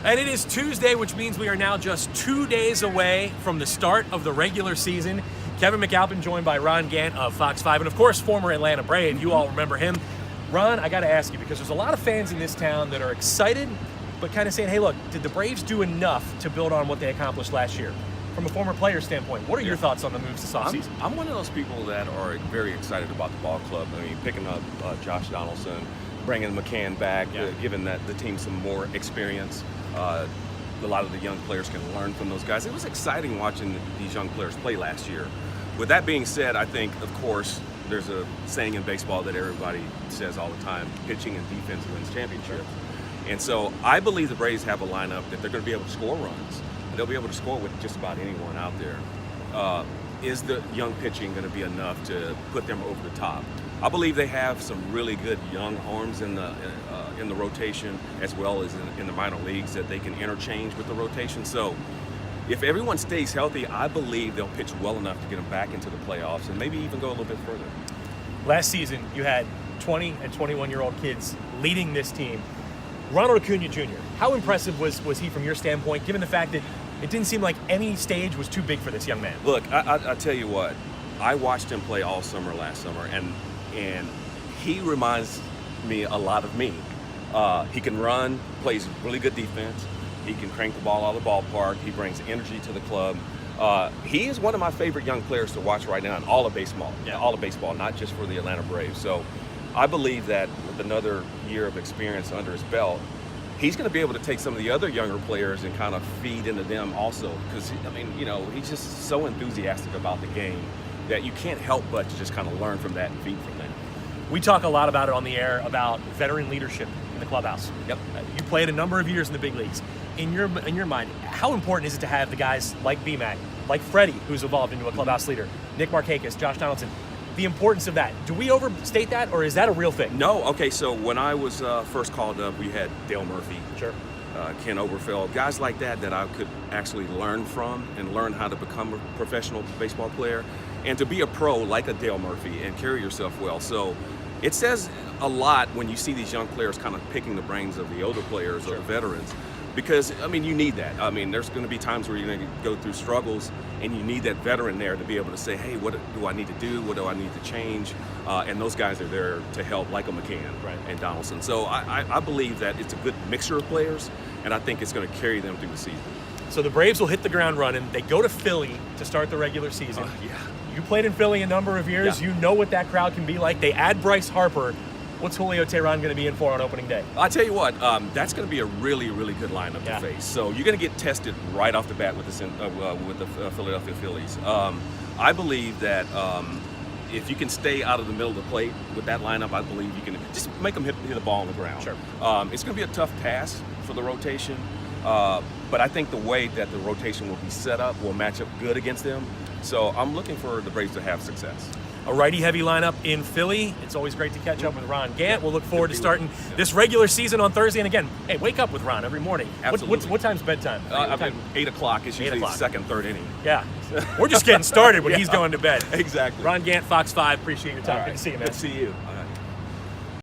And it is Tuesday, which means we are now just 2 days away from the start of the regular season. Kevin McAlpin joined by Ron Gant of Fox 5, and of course, former Atlanta Brave. You all remember him. Ron, I got to ask you, because there's a lot of fans in this town that are excited, but kind of saying, hey, look, did the Braves do enough to build on what they accomplished last year? From a former player standpoint, what are your thoughts on the moves this offseason? I'm one of those people that are very excited about the ball club. I mean, picking up Josh Donaldson, bringing McCann back, giving the team some more experience. A lot of the young players can learn from those guys. It was exciting watching these young players play last year. With that being said, I think, of course, there's a saying in baseball that everybody says all the time: pitching and defense wins championships. And so I believe the Braves have a lineup that they're going to be able to score runs. They'll be able to score with just about anyone out there. Is the young pitching going to be enough to put them over the top? I believe they have some really good young arms in the rotation, as well as in the minor leagues, that they can interchange with the rotation. So if everyone stays healthy, I believe they'll pitch well enough to get them back into the playoffs and maybe even go a little bit further. Last season, you had 20 and 21-year-old kids leading this team. Ronald Acuna Jr., how impressive was he from your standpoint, given the fact that it didn't seem like any stage was too big for this young man? Look, I tell you what, I watched him play all summer last summer, and he reminds me a lot of me. He can run, plays really good defense. He can crank the ball out of the ballpark. He brings energy to the club. He is one of my favorite young players to watch right now in all of baseball. Yeah, all of baseball, not just for the Atlanta Braves. So I believe that with another year of experience under his belt, he's going to be able to take some of the other younger players and kind of feed into them also. Because, I mean, you know, he's just so enthusiastic about the game that you can't help but to just kind of learn from that and feed from that. We talk a lot about it on the air, about veteran leadership in the clubhouse. Yep. You played a number of years in the big leagues. In your mind, how important is it to have the guys like B-Mac, like Freddie, who's evolved into a clubhouse leader, Nick Markakis, Josh Donaldson? The importance of that. Do we overstate that, or is that a real thing? No. Okay, so when I was first called up, we had Dale Murphy, Ken Oberfeld, guys like that I could actually learn from and learn how to become a professional baseball player and to be a pro like a Dale Murphy and carry yourself well. So it says a lot when you see these young players kind of picking the brains of the older players or the veterans. Because, I mean, you need that. I mean, there's going to be times where you're going to go through struggles, and you need that veteran there to be able to say, hey, what do I need to do? What do I need to change? And those guys are there to help, like a McCann and Donaldson. So I believe that it's a good mixture of players, and I think it's going to carry them through the season. So the Braves will hit the ground running. They go to Philly to start the regular season. You played in Philly a number of years. You know what that crowd can be like. They add Bryce Harper. What's Julio Teheran going to be in for on opening day? I'll tell you what, that's going to be a really, really good lineup to face. So you're going to get tested right off the bat with the Philadelphia Phillies. I believe that if you can stay out of the middle of the plate with that lineup, I believe you can just make them hit the ball on the ground. Sure. It's going to be a tough task for the rotation, but I think the way that the rotation will be set up will match up good against them. So I'm looking for the Braves to have success. A righty-heavy lineup in Philly. It's always great to catch up with Ron Gant. We'll look forward to starting this regular season on Thursday. And again, hey, wake up with Ron every morning. Absolutely. What time's bedtime? 8 o'clock is usually the second, third inning. Yeah. We're just getting started when he's going to bed. Exactly. Ron Gant, Fox 5. Appreciate your time. Right. Good to see you, man. Good to see you.